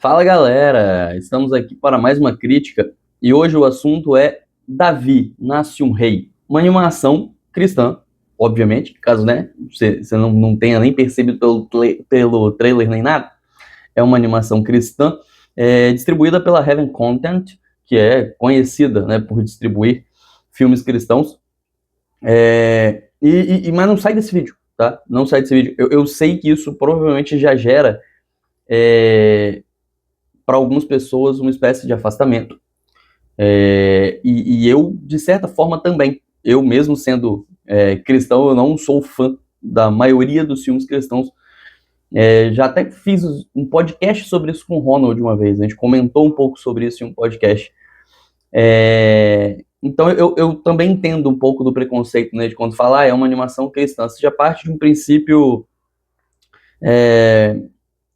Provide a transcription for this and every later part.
Fala galera, estamos aqui para mais uma crítica e hoje o assunto é Davi, Nasce um Rei, uma animação cristã, obviamente, caso você não tenha nem percebido pelo trailer nem nada, é uma animação cristã distribuída pela Heaven Content, que é conhecida, né, por distribuir filmes cristãos, mas não sai desse vídeo, tá? Não sai desse vídeo. Eu sei que isso provavelmente já gera para algumas pessoas uma espécie de afastamento. E eu, de certa forma, também. Eu mesmo sendo cristão, eu não sou fã da maioria dos filmes cristãos. Já até fiz um podcast sobre isso com o Ronald uma vez. A gente comentou um pouco sobre isso em um podcast. Então eu também entendo um pouco do preconceito, né, de quando fala, é uma animação cristã. Seja parte de um princípio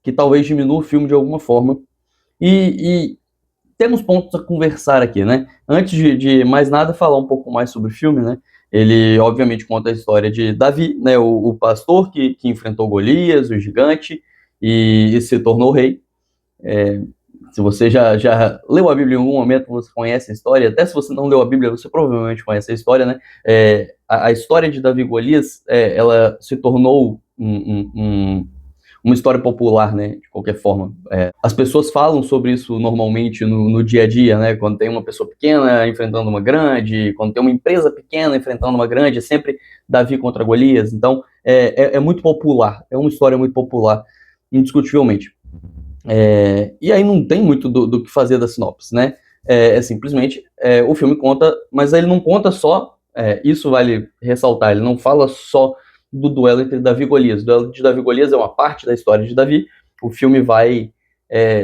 que talvez diminua o filme de alguma forma. E temos pontos a conversar aqui, né? Antes de mais nada, falar um pouco mais sobre o filme, né? Ele, obviamente, conta a história de Davi, né? O pastor que enfrentou Golias, o gigante, e se tornou rei. Se você já leu a Bíblia em algum momento, você conhece a história. Até se você não leu a Bíblia, você provavelmente conhece a história, né? A história de Davi e Golias, ela se tornou uma história popular, né, de qualquer forma. As pessoas falam sobre isso normalmente no dia a dia, né, quando tem uma pessoa pequena enfrentando uma grande, quando tem uma empresa pequena enfrentando uma grande, é sempre Davi contra Golias. Então, é muito popular, é uma história muito popular, indiscutivelmente. E aí não tem muito do que fazer da sinopse, né, simplesmente, o filme conta, mas ele não conta só, isso vale ressaltar, ele não fala só do duelo entre Davi e Golias. O duelo de Davi e Golias é uma parte da história de Davi. O filme vai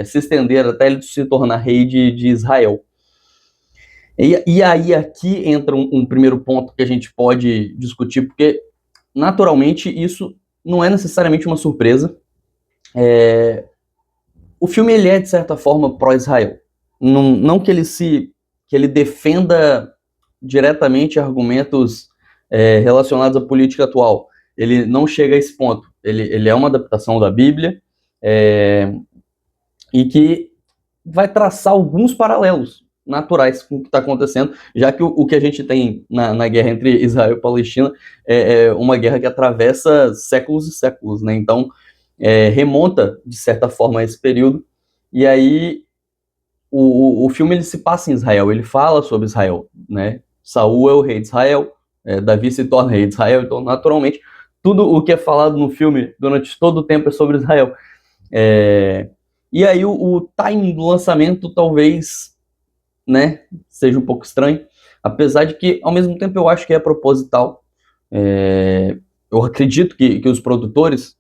se estender até ele se tornar rei de Israel. E aí aqui entra um primeiro ponto que a gente pode discutir, porque naturalmente isso não é necessariamente uma surpresa. O filme ele é de certa forma pró-Israel. Não que ele defenda diretamente argumentos relacionados à política atual. Ele não chega a esse ponto. Ele é uma adaptação da Bíblia e que vai traçar alguns paralelos naturais com o que está acontecendo, já que o que a gente tem na guerra entre Israel e Palestina é uma guerra que atravessa séculos e séculos, né? Então, remonta, de certa forma, a esse período, e aí o filme ele se passa em Israel, ele fala sobre Israel, né? Saul é o rei de Israel, Davi se torna rei de Israel, então naturalmente tudo o que é falado no filme durante todo o tempo é sobre Israel. E aí o timing do lançamento talvez, né, seja um pouco estranho, apesar de que ao mesmo tempo eu acho que é proposital. Eu acredito que os produtores,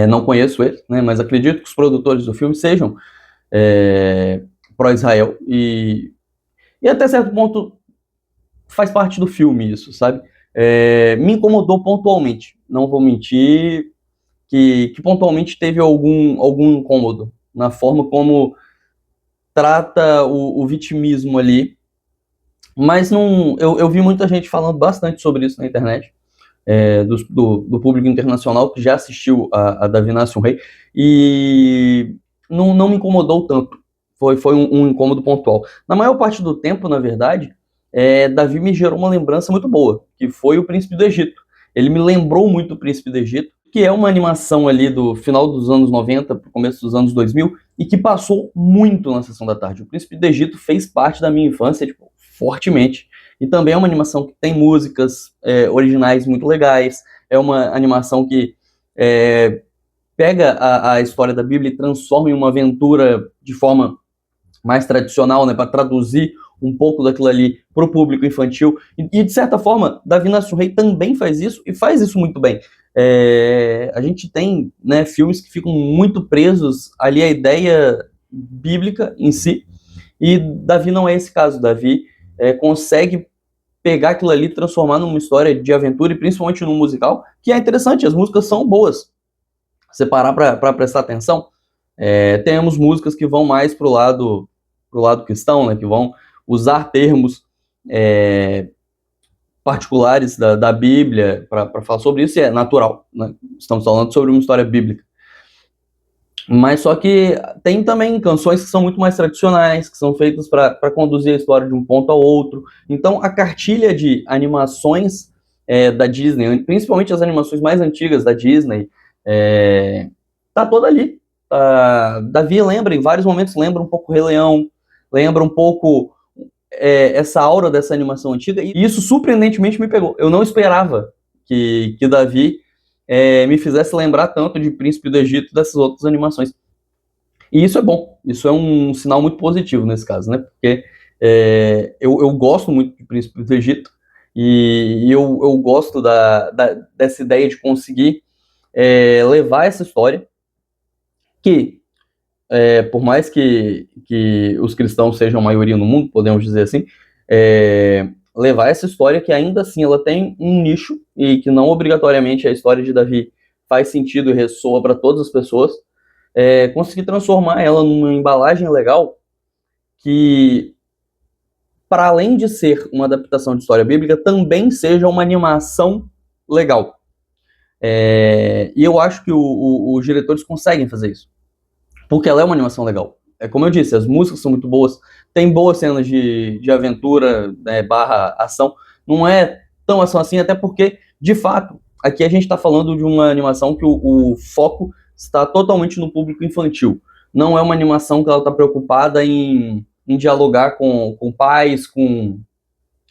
não conheço eles, né, mas acredito que os produtores do filme sejam pró-Israel e até certo ponto faz parte do filme isso, sabe? Me incomodou pontualmente, não vou mentir, que pontualmente teve algum incômodo na forma como trata o vitimismo ali, mas não, eu vi muita gente falando bastante sobre isso na internet, do público internacional que já assistiu a Davi Nasce um Rei, e não me incomodou tanto, foi um incômodo pontual. Na maior parte do tempo, na verdade, Davi me gerou uma lembrança muito boa, que foi o Príncipe do Egito. Ele me lembrou muito o Príncipe do Egito, que é uma animação ali do final dos anos 90 para o começo dos anos 2000, e que passou muito na Sessão da Tarde. O Príncipe do Egito fez parte da minha infância, tipo, fortemente. E também é uma animação que tem músicas originais muito legais, é uma animação que pega a história da Bíblia e transforma em uma aventura de forma mais tradicional, né, para traduzir um pouco daquilo ali para o público infantil. De certa forma, Davi Nasce um Rei também faz isso, e faz isso muito bem. A gente tem, né, filmes que ficam muito presos ali à ideia bíblica em si, e Davi não é esse caso. Davi consegue pegar aquilo ali e transformar numa história de aventura, e principalmente num musical, que é interessante, as músicas são boas. Você parar para prestar atenção, temos músicas que vão mais pro lado cristão, né, que vão usar termos particulares da Bíblia para falar sobre isso, e é natural, né? Estamos falando sobre uma história bíblica. Mas só que tem também canções que são muito mais tradicionais, que são feitas para conduzir a história de um ponto ao outro. Então, a cartilha de animações da Disney, principalmente as animações mais antigas da Disney, tá toda ali. Davi lembra, em vários momentos, lembra um pouco o Rei Leão, lembra um pouco essa aura dessa animação antiga, e isso surpreendentemente me pegou. Eu não esperava que Davi me fizesse lembrar tanto de Príncipe do Egito e dessas outras animações. E isso é bom, isso é um sinal muito positivo nesse caso, né? Porque eu gosto muito de Príncipe do Egito e eu gosto dessa ideia de conseguir levar essa história que, por mais que os cristãos sejam a maioria no mundo, podemos dizer assim, levar essa história que ainda assim ela tem um nicho e que não obrigatoriamente a história de Davi faz sentido e ressoa para todas as pessoas, conseguir transformar ela numa embalagem legal que, para além de ser uma adaptação de história bíblica, também seja uma animação legal. E eu acho que os diretores conseguem fazer isso, porque ela é uma animação legal. Como eu disse, as músicas são muito boas, tem boas cenas de aventura, barra ação, não é tão ação assim, até porque, de fato, aqui a gente está falando de uma animação que o foco está totalmente no público infantil. Não é uma animação que ela está preocupada em dialogar com pais, com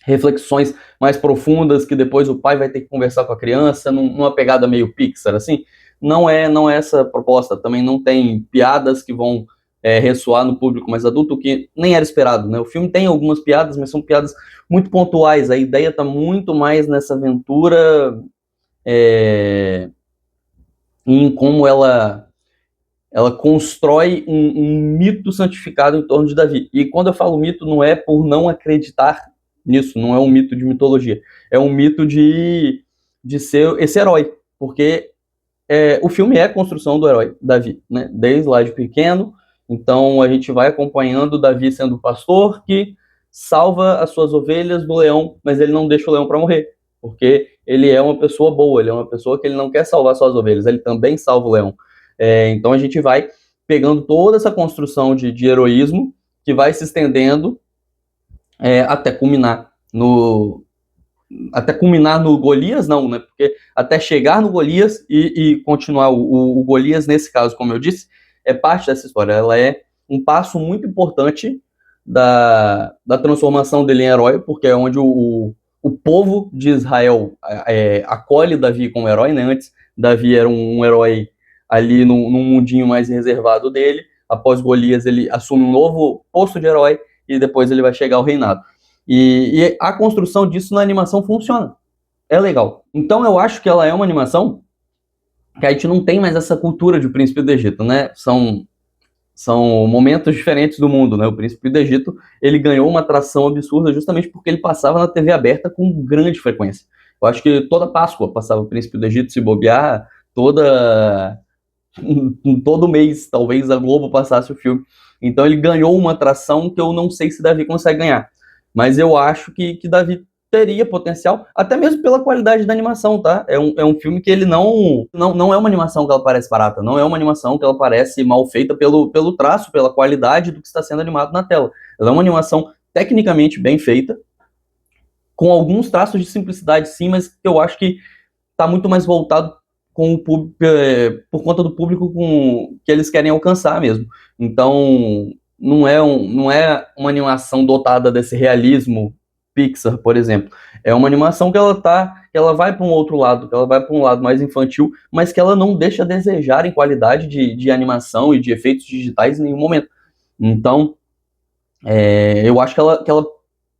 reflexões mais profundas que depois o pai vai ter que conversar com a criança, numa pegada meio Pixar, assim. Não é essa a proposta. Também não tem piadas que vão ressoar no público mais adulto, que nem era esperado, né? O filme tem algumas piadas, mas são piadas muito pontuais. A ideia está muito mais nessa aventura em como ela constrói um mito santificado em torno de Davi. E quando eu falo mito, não é por não acreditar nisso, não é um mito de mitologia, é um mito de ser esse herói, porque o filme é a construção do herói, Davi, né? Desde lá de pequeno, então a gente vai acompanhando Davi sendo pastor que salva as suas ovelhas do leão, mas ele não deixa o leão para morrer, porque ele é uma pessoa boa, ele é uma pessoa que ele não quer salvar suas ovelhas, ele também salva o leão. Então a gente vai pegando toda essa construção de heroísmo que vai se estendendo até culminar no Golias, não, né? Porque até chegar no Golias e continuar o Golias, nesse caso, como eu disse, é parte dessa história. Ela é um passo muito importante da transformação dele em herói, porque é onde o povo de Israel acolhe Davi como herói, né? Antes, Davi era um herói ali num mundinho mais reservado dele. Após Golias, ele assume um novo posto de herói e depois ele vai chegar ao reinado. E a construção disso na animação funciona. É legal. Então eu acho que ela é uma animação que a gente não tem mais essa cultura de Príncipe do Egito, né? São momentos diferentes do mundo, né? O Príncipe do Egito, ele ganhou uma atração absurda justamente porque ele passava na TV aberta com grande frequência. Eu acho que toda Páscoa passava o Príncipe do Egito, se bobear, todo mês, talvez a Globo passasse o filme. Então ele ganhou uma atração que eu não sei se Davi consegue ganhar. Mas eu acho que Davi teria potencial, até mesmo pela qualidade da animação, tá? É um filme que ele não é uma animação que ela parece barata, não é uma animação que ela parece mal feita pelo traço, pela qualidade do que está sendo animado na tela. Ela é uma animação tecnicamente bem feita, com alguns traços de simplicidade sim, mas que eu acho que está muito mais voltado por conta do público que eles querem alcançar mesmo. Então, não é uma animação dotada desse realismo Pixar, por exemplo. É uma animação que ela vai para um outro lado, que ela vai para um lado mais infantil, mas que ela não deixa a desejar em qualidade de animação e de efeitos digitais em nenhum momento. Então, eu acho que ela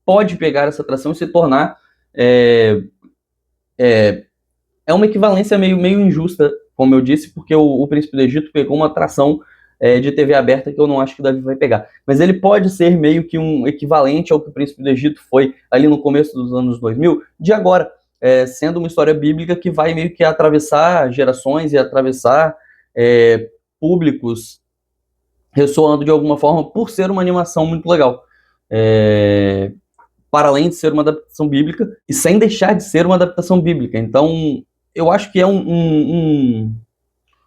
pode pegar essa atração e se tornar uma equivalência meio injusta, como eu disse, porque o Príncipe do Egito pegou uma atração de TV aberta que eu não acho que o Davi vai pegar. Mas ele pode ser meio que um equivalente ao que o Príncipe do Egito foi ali no começo dos anos 2000, de agora, sendo uma história bíblica que vai meio que atravessar gerações e atravessar públicos, ressoando de alguma forma por ser uma animação muito legal. Para além de ser uma adaptação bíblica e sem deixar de ser uma adaptação bíblica. Então, eu acho que é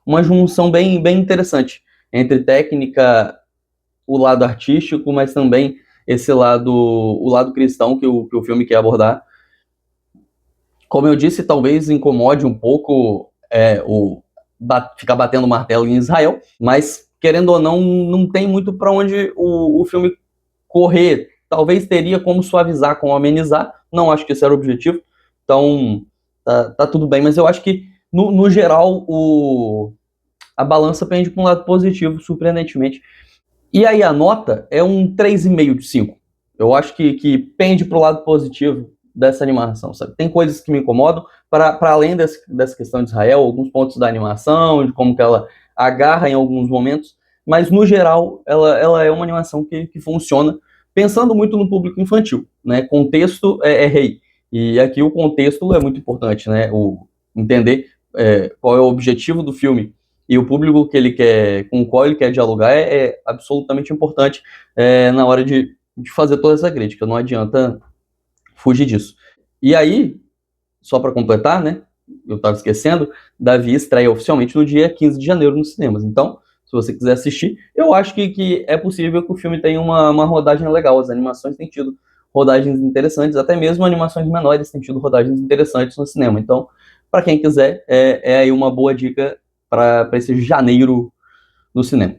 uma junção bem interessante. entre técnica, o lado artístico, mas também esse lado, o lado cristão que o filme quer abordar. Como eu disse, talvez incomode um pouco ficar batendo martelo em Israel, mas querendo ou não, não tem muito para onde o filme correr. Talvez teria como suavizar, como amenizar. Não acho que esse era o objetivo. Então, tá tudo bem. Mas eu acho que, no geral, a balança pende para um lado positivo, surpreendentemente. E aí a nota é um 3,5 de 5. Eu acho que pende para o lado positivo dessa animação, sabe? Tem coisas que me incomodam, para além dessa questão de Israel, alguns pontos da animação, de como que ela agarra em alguns momentos, mas no geral ela é uma animação que funciona pensando muito no público infantil, né? Contexto é rei, e aqui o contexto é muito importante, né? Entender qual é o objetivo do filme e o público que ele quer, com o qual ele quer dialogar é absolutamente importante na hora de fazer toda essa crítica. Não adianta fugir disso. E aí, só para completar, né? Eu estava esquecendo, Davi estreia oficialmente no dia 15 de janeiro nos cinemas. Então, se você quiser assistir, eu acho que é possível que o filme tenha uma rodagem legal. As animações têm tido rodagens interessantes, até mesmo animações menores têm tido rodagens interessantes no cinema. Então, para quem quiser, é aí uma boa dica para esse janeiro no cinema.